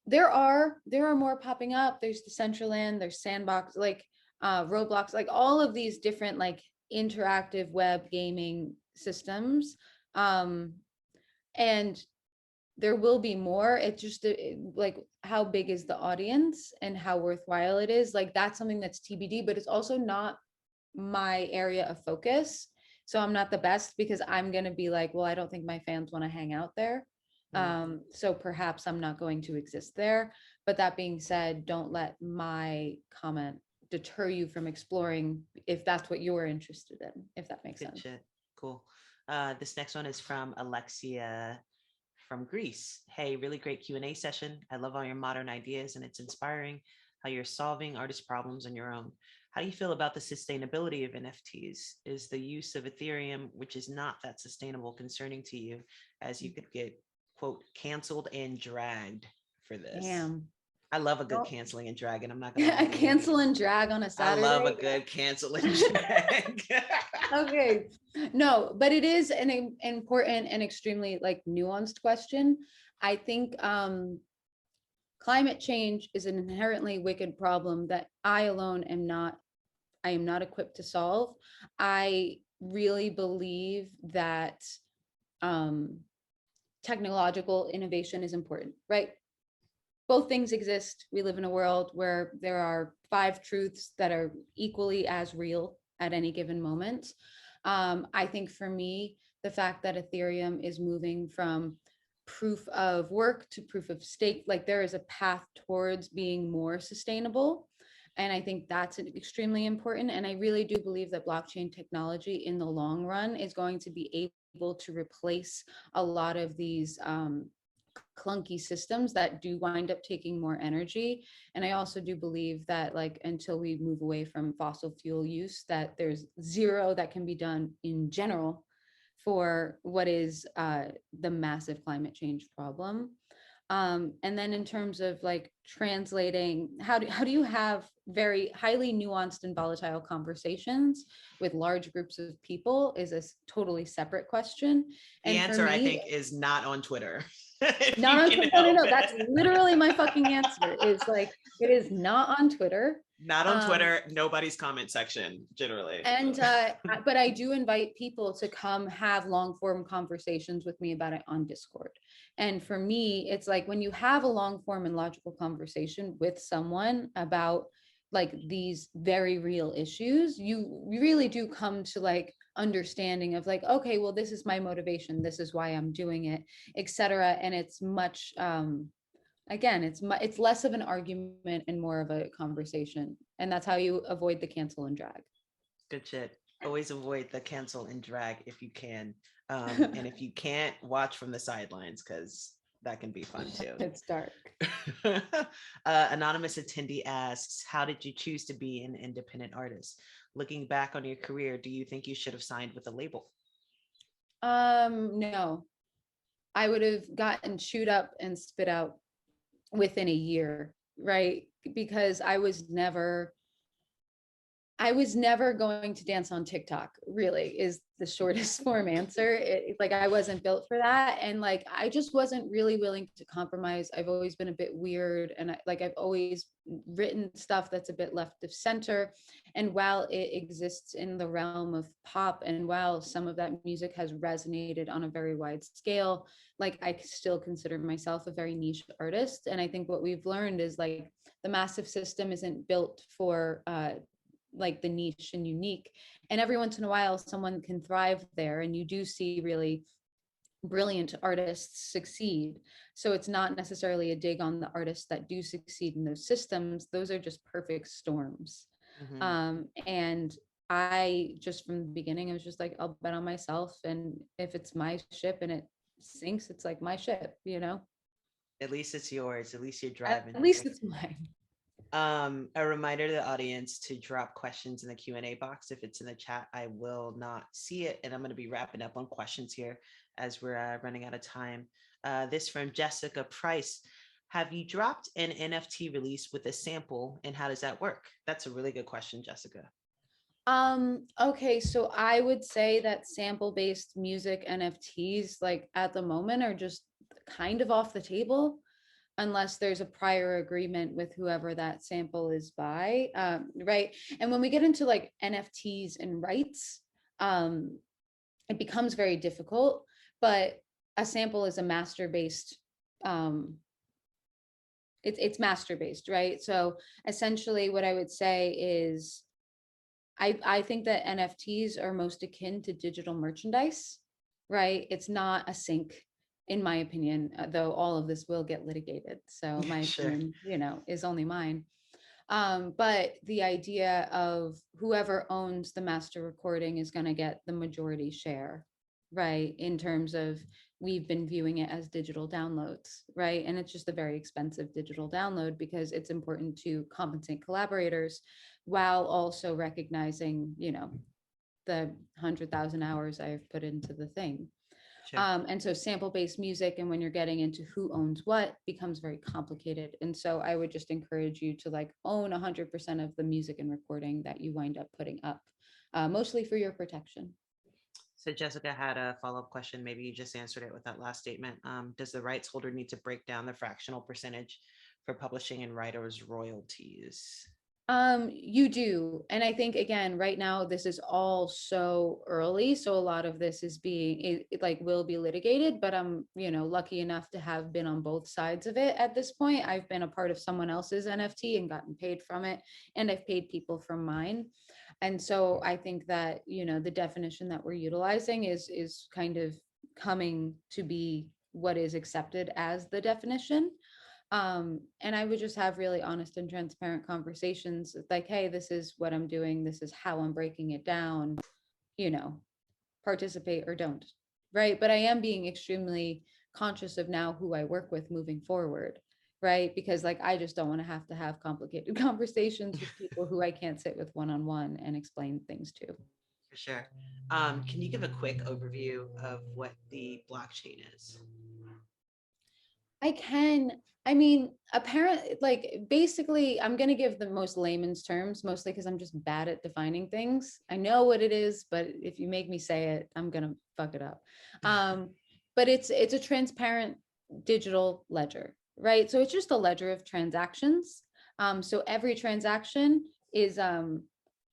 There are more popping up. There's Decentraland, there's Sandbox, like Roblox, like all of these different like interactive web gaming systems. And there will be more. It's just like, how big is the audience and how worthwhile it is? Like that's something that's TBD, but it's also not my area of focus. So I'm not the best because I'm going to be like, well, I don't think my fans want to hang out there. So perhaps I'm not going to exist there. But that being said, don't let my comment deter you from exploring if that's what you're interested in, if that makes sense. Shit. Cool. This next one is from Alexia from Greece. Hey, really great Q&A session. I love all your modern ideas and it's inspiring how you're solving artist problems on your own. How do you feel about the sustainability of NFTs? Is the use of Ethereum, which is not that sustainable, concerning to you, as you could get, quote, canceled and dragged for this? Damn. I love a good Don't canceling and dragging. I'm not gonna lie to you. cancel and drag on a I love a Saturday. good cancel and drag. Okay. No, but it is an important and extremely like nuanced question. I think climate change is an inherently wicked problem that I alone I am not equipped to solve. I really believe that um, technological innovation is important, right? Both things exist. We live in a world where there are 5 truths that are equally as real at any given moment. I think for me, the fact that Ethereum is moving from proof of work to proof of stake, like there is a path towards being more sustainable. And I think that's extremely important. And I really do believe that blockchain technology in the long run is going to be able to replace a lot of these clunky systems that do wind up taking more energy. And I also do believe that like until we move away from fossil fuel use, that there's zero that can be done in general for what is the massive climate change problem. And then in terms of like translating, how do you have very highly nuanced and volatile conversations with large groups of people is a totally separate question. The And for answer, I me, think, is not on Twitter. not on Twitter. No, no, no. That's literally my fucking answer. Is like it is not on Twitter. Not on Twitter. Nobody's comment section generally. And but I do invite people to come have long form conversations with me about it on Discord. And for me, it's like when you have a long form and logical conversation with someone about like these very real issues, you really do come to like understanding of like, okay, well, this is my motivation, this is why I'm doing it, etc. And it's much again, it's less of an argument and more of a conversation. And that's how you avoid the cancel and drag. Good shit. Always avoid the cancel and drag if you can. And if you can't, watch from the sidelines because that can be fun too. It's dark. Anonymous attendee asks, how did you choose to be an independent artist? Looking back on your career, do you think you should have signed with a label? No, I would have gotten chewed up and spit out within a year, right? Because I was never going to dance on TikTok, really, is the shortest form answer. Like, I wasn't built for that. And like, I just wasn't really willing to compromise. I've always been a bit weird. And I've always written stuff that's a bit left of center. And while it exists in the realm of pop, and while some of that music has resonated on a very wide scale, like, I still consider myself a very niche artist. And I think what we've learned is like, the massive system isn't built for, like the niche and unique, and every once in a while someone can thrive there, and you do see really brilliant artists succeed. So it's not necessarily a dig on the artists that do succeed in those systems. Those are just perfect storms. And I just from the beginning, I was just like, I'll bet on myself, and if it's my ship and it sinks, it's like my ship, you know. At least it's yours. At least you're driving. At least it's mine. A reminder to the audience to drop questions in the Q&A box. If it's in the chat, I will not see it. And I'm going to be wrapping up on questions here as we're running out of time. This from Jessica Price. Have you dropped an NFT release with a sample, and how does that work? That's a really good question, Jessica. Okay, so I would say that sample-based music NFTs, like at the moment, are just kind of off the table, unless there's a prior agreement with whoever that sample is by, right? And when we get into like NFTs and rights, it becomes very difficult, but a sample is a master-based, it's master-based, right? So essentially what I would say is, I think that NFTs are most akin to digital merchandise, right? It's not a sync, in my opinion, though all of this will get litigated. So my opinion, you know, is only mine. But the idea of whoever owns the master recording is going to get the majority share, right? In terms of, we've been viewing it as digital downloads, right? And it's just a very expensive digital download because it's important to compensate collaborators while also recognizing, you know, the 100,000 hours I've put into the thing. Sure. And so sample-based music, and when you're getting into who owns what, becomes very complicated. And so I would just encourage you to like own 100% of the music and recording that you wind up putting up, mostly for your protection. So Jessica had a follow-up question. Maybe you just answered it with that last statement. Does the rights holder need to break down the fractional percentage for publishing and writers' royalties? You do. And I think, again, right now, this is all so early. So a lot of this is being, it like will be litigated, but I'm, lucky enough to have been on both sides of it at this point. I've been a part of someone else's NFT and gotten paid from it, and I've paid people from mine. And so I think that, the definition that we're utilizing is kind of coming to be what is accepted as the definition. And I would just have really honest and transparent conversations like, hey, this is what I'm doing, this is how I'm breaking it down, participate or don't. Right. But I am being extremely conscious of now who I work with moving forward. Right. Because like I just don't want to have complicated conversations with people who I can't sit with one-on-one and explain things to. For sure. Can you give a quick overview of what the blockchain is? I can. I mean, apparently, like basically, I'm going to give the most layman's terms, mostly because I'm just bad at defining things. I know what it is, but if you make me say it, I'm going to fuck it up. But it's a transparent digital ledger, right? So it's just a ledger of transactions. So every transaction is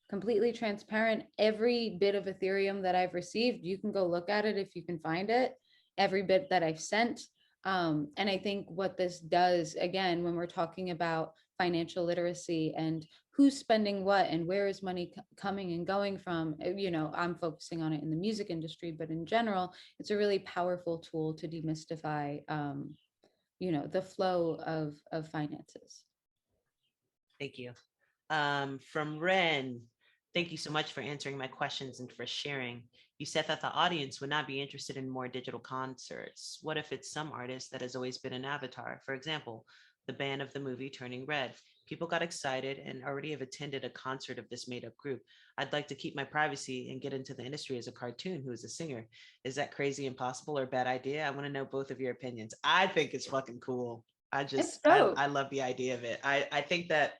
completely transparent. Every bit of Ethereum that I've received, you can go look at it if you can find it. Every bit that I've sent. And I think what this does, again, when we're talking about financial literacy and who's spending what and where is money coming and going from, I'm focusing on it in the music industry, but in general, it's a really powerful tool to demystify, the flow of finances. Thank you. From Ren, thank you so much for answering my questions and for sharing. You said that the audience would not be interested in more digital concerts. What if it's some artist that has always been an avatar? For example, the band of the movie Turning Red. People got excited and already have attended a concert of this made-up group. I'd like to keep my privacy and get into the industry as a cartoon who is a singer. Is that crazy, impossible, or a bad idea? I want to know both of your opinions. I think it's fucking cool. I love the idea of it. I think that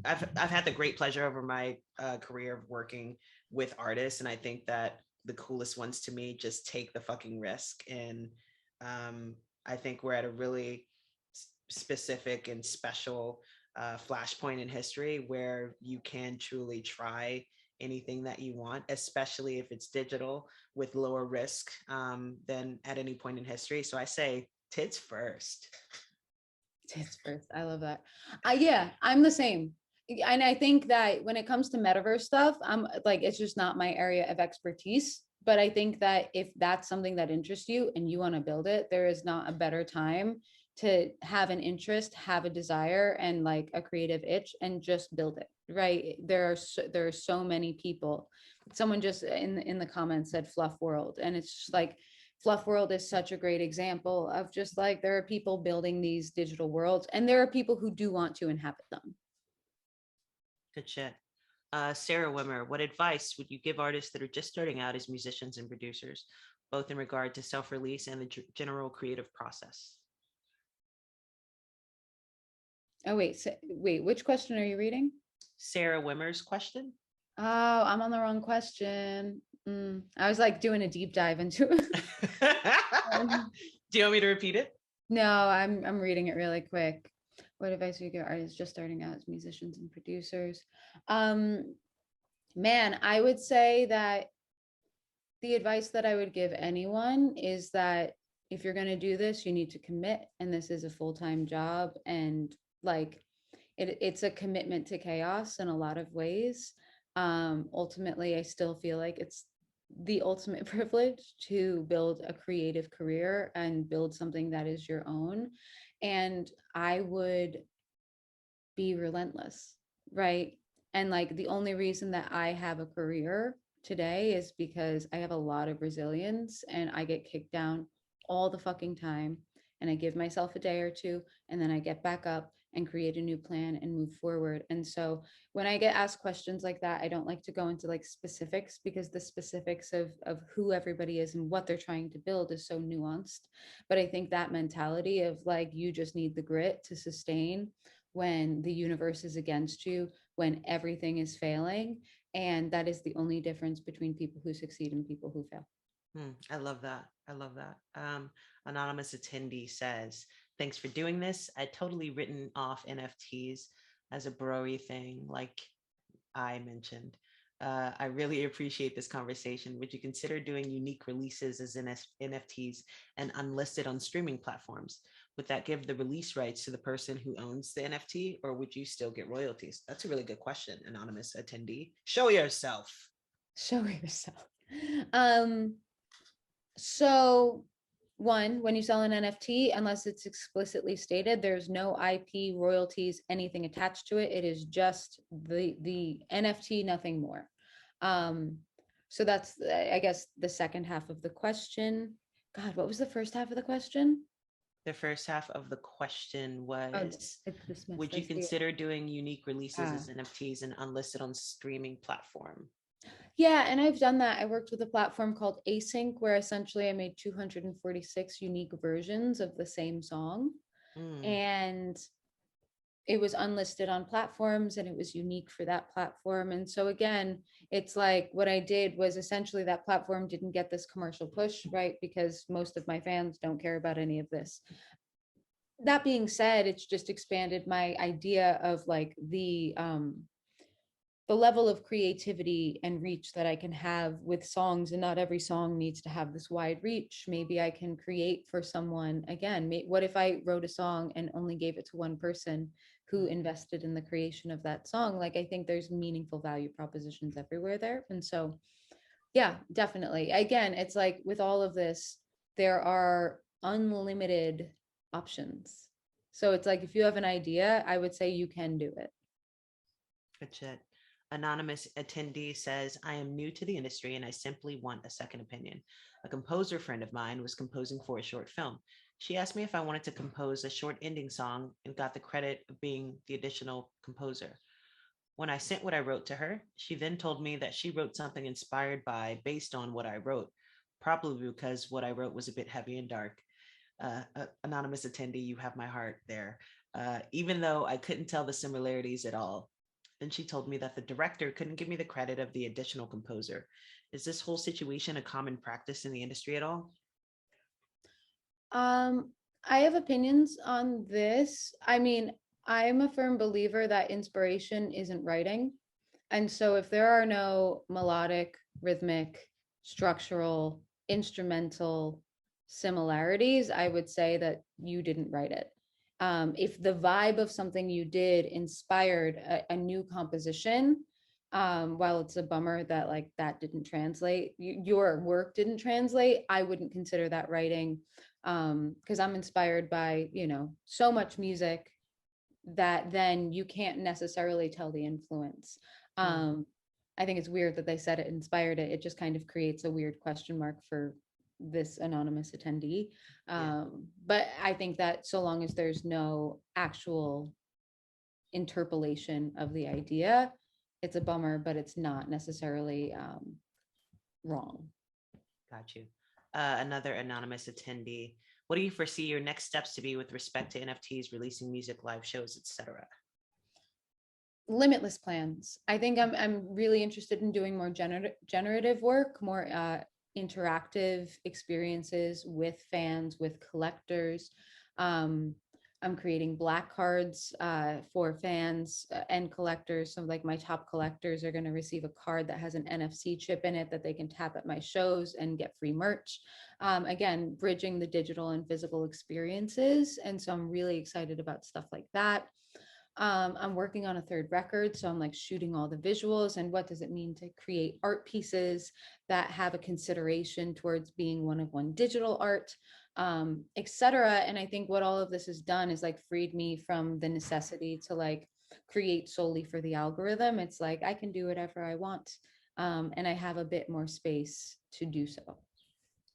I've had the great pleasure over my career of working with artists, and I think that the coolest ones to me just take the fucking risk. And I think we're at a really specific and special flashpoint in history where you can truly try anything that you want, especially if it's digital with lower risk than at any point in history. So I say tits first. Tits first. I love that. Yeah, I'm the same. And I think that when it comes to metaverse stuff, I'm like, it's just not my area of expertise. But I think that if that's something that interests you and you want to build it, there is not a better time to have an interest, have a desire, and like a creative itch, and just build it. Right? There are so many people. Someone just in the comments said "fluff world," and it's just like Fluff World is such a great example of just like there are people building these digital worlds, and there are people who do want to inhabit them. Good shit. Sarah Wimmer, what advice would you give artists that are just starting out as musicians and producers, both in regard to self-release and the general creative process? Oh, wait, which question are you reading? Sarah Wimmer's question. Oh, I'm on the wrong question. I was like doing a deep dive into it. Do you want me to repeat it? No, I'm reading it really quick. What advice would you give artists just starting out as musicians and producers? Man, I would say that the advice that I would give anyone is that if you're going to do this, you need to commit, and this is a full-time job, and like it's a commitment to chaos in a lot of ways. Ultimately, I still feel like it's the ultimate privilege to build a creative career and build something that is your own. And I would be relentless, right? And like the only reason that I have a career today is because I have a lot of resilience, and I get kicked down all the fucking time, and I give myself a day or two, and then I get back up and create a new plan and move forward. And so when I get asked questions like that, I don't like to go into like specifics, because the specifics of who everybody is and what they're trying to build is so nuanced. But I think that mentality of like, you just need the grit to sustain when the universe is against you, when everything is failing. And that is the only difference between people who succeed and people who fail. I love that. I love that. Anonymous attendee says, thanks for doing this. I totally written off NFTs as a broy thing, like I mentioned. I really appreciate this conversation. Would you consider doing unique releases as NFTs and unlisted on streaming platforms? Would that give the release rights to the person who owns the NFT, or would you still get royalties? That's a really good question, anonymous attendee. Show yourself. Show yourself. Um, so one, when you sell an NFT, unless it's explicitly stated, there's no IP, royalties, anything attached to it. It is just the NFT, nothing more. So that's, I guess, the second half of the question. God, what was the first half of the question? The first half of the question Oh, was, it's dismissed. would I you see it. consider doing unique releases Ah. as NFTs and unlisted on streaming platform? Yeah, and I've done that. I worked with a platform called Async, where essentially I made 246 unique versions of the same song. Mm, And it was unlisted on platforms and it was unique for that platform. And so again, it's like what I did was essentially that platform didn't get this commercial push, right? Because most of my fans don't care about any of this. That being said, it's just expanded my idea of like the level of creativity and reach that I can have with songs. And not every song needs to have this wide reach. Maybe I can create for someone again. What if I wrote a song and only gave it to one person who invested in the creation of that song? Like, I think there's meaningful value propositions everywhere there. And so, yeah, definitely. Again, it's like with all of this, there are unlimited options. So it's like, if you have an idea, I would say you can do it. good shit. Anonymous attendee says, I am new to the industry and I simply want a second opinion. A composer friend of mine was composing for a short film. She asked me if I wanted to compose a short ending song and got the credit of being the additional composer. When I sent what I wrote to her, she then told me that she wrote something inspired by, based on what I wrote, probably because what I wrote was a bit heavy and dark. Anonymous attendee, you have my heart there. Even though I couldn't tell the similarities at all. Then she told me that the director couldn't give me the credit of the additional composer. Is this whole situation a common practice in the industry at all? Um, I have opinions on this. I mean, I'm a firm believer that inspiration isn't writing. And so if there are no melodic, rhythmic, structural, instrumental similarities, I would say that you didn't write it. If the vibe of something you did inspired a new composition, while it's a bummer that like that didn't translate, your work didn't translate, I wouldn't consider that writing, because I'm inspired by, so much music that then you can't necessarily tell the influence. Hmm. I think it's weird that they said it inspired it. It just kind of creates a weird question mark for this anonymous attendee. Yeah, But I think that so long as there's no actual interpolation of the idea, it's a bummer, but it's not necessarily wrong. got you. Another anonymous attendee. What do you foresee your next steps to be with respect to NFTs, releasing music, live shows, etc.? Limitless plans. I think I'm really interested in doing more generative work, more interactive experiences with fans, with collectors. Um, I'm creating black cards for fans and collectors. So like my top collectors are going to receive a card that has an NFC chip in it that they can tap at my shows and get free merch. Again, bridging the digital and physical experiences. And so I'm really excited about stuff like that. I'm working on a third record, so I'm like shooting all the visuals and what does it mean to create art pieces that have a consideration towards being one of one digital art, etc. And I think what all of this has done is like freed me from the necessity to like create solely for the algorithm. It's like I can do whatever I want, and I have a bit more space to do so.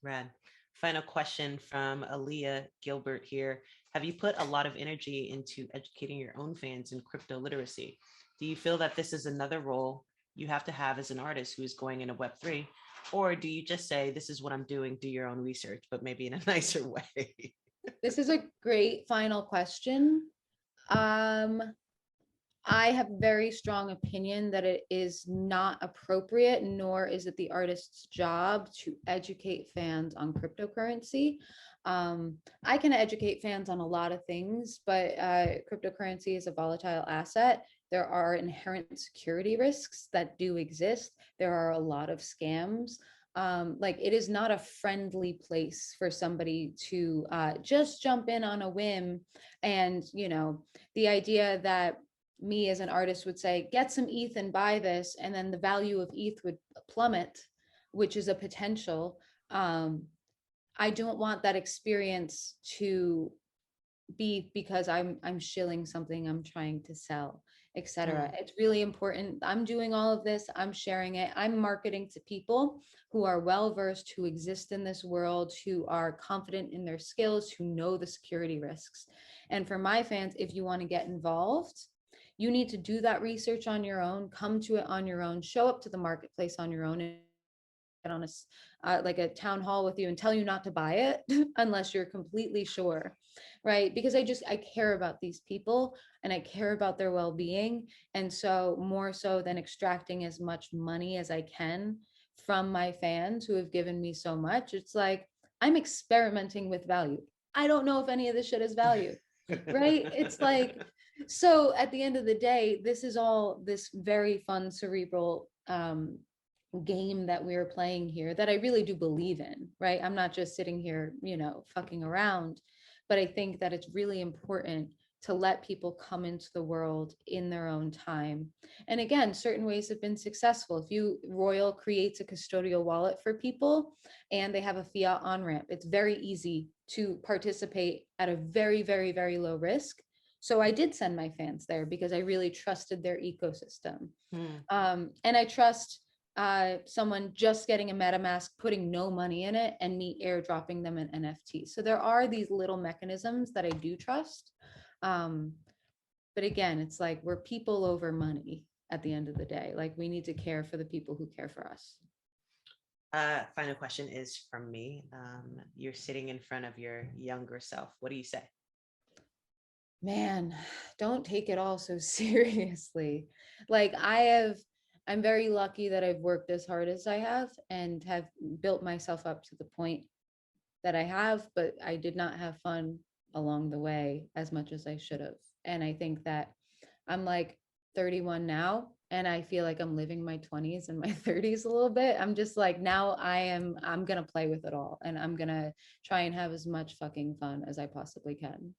Rad. Final question from Aaliyah Gilbert here. have you put a lot of energy into educating your own fans in crypto literacy? Do you feel that this is another role you have to have as an artist who is going into Web3? Or do you just say, this is what I'm doing, do your own research, but maybe in a nicer way? This is a great final question. I have very strong opinion that it is not appropriate, nor is it the artist's job to educate fans on cryptocurrency. I can educate fans on a lot of things, but cryptocurrency is a volatile asset. There are inherent security risks that do exist. There are a lot of scams. Like it is not a friendly place for somebody to just jump in on a whim. And, you know, the idea that me as an artist would say, get some ETH and buy this, and then the value of ETH would plummet, which is a potential. I don't want that experience to be because I'm shilling something I'm trying to sell, etc. It's really important. I'm doing all of this. I'm sharing it. I'm marketing to people who are well versed, who exist in this world, who are confident in their skills, who know the security risks. And for my fans, if you want to get involved, you need to do that research on your own, come to it on your own, show up to the marketplace on your own, and get on a like a town hall with you and tell you not to buy it unless you're completely sure, right? Because I care about these people and I care about their well-being. And so more so than extracting as much money as I can from my fans who have given me so much, it's like I'm experimenting with value. I don't know if any of this shit has value, right? It's like, so at the end of the day, this is all this very fun cerebral game that we're playing here that I really do believe in, right? I'm not just sitting here, you know, fucking around, but I think that it's really important to let people come into the world in their own time. And again, certain ways have been successful. If you Royal creates a custodial wallet for people and they have a fiat on-ramp, it's very easy to participate at a very, very, very low risk. So I did send my fans there because I really trusted their ecosystem. And I trust someone just getting a MetaMask, putting no money in it, and me airdropping them an NFT. So there are these little mechanisms that I do trust. But again, it's like we're people over money at the end of the day. Like we need to care for the people who care for us. Final question is from me. You're sitting in front of your younger self. What do you say? Man, don't take it all so seriously. Like I'm very lucky that I've worked as hard as I have and have built myself up to the point that I have, but I did not have fun along the way as much as I should have. And I think that I'm like 31 now, and I feel like I'm living my 20s and my 30s a little bit. I'm just like, now I'm going to play with it all, and I'm going to try and have as much fucking fun as I possibly can.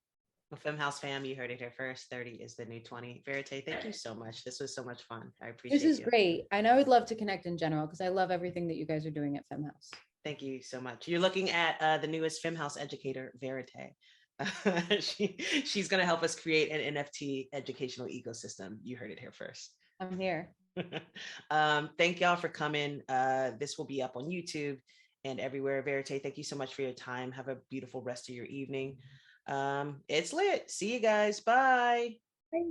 Well, Femme House fam, you heard it here first. 30 is the new 20. VÉRITÉ, thank you so much. This was so much fun. I appreciate This is you. great. And I would love to connect in general because I love everything that you guys are doing at Femme House. Thank you so much. You're looking at the newest Femme House educator, VÉRITÉ. She's going to help us create an NFT educational ecosystem. You heard it here first. I'm here. Thank y'all for coming. This will be up on YouTube and everywhere. VÉRITÉ, thank you so much for your time. Have a beautiful rest of your evening. It's lit. See you guys. Bye. Bye.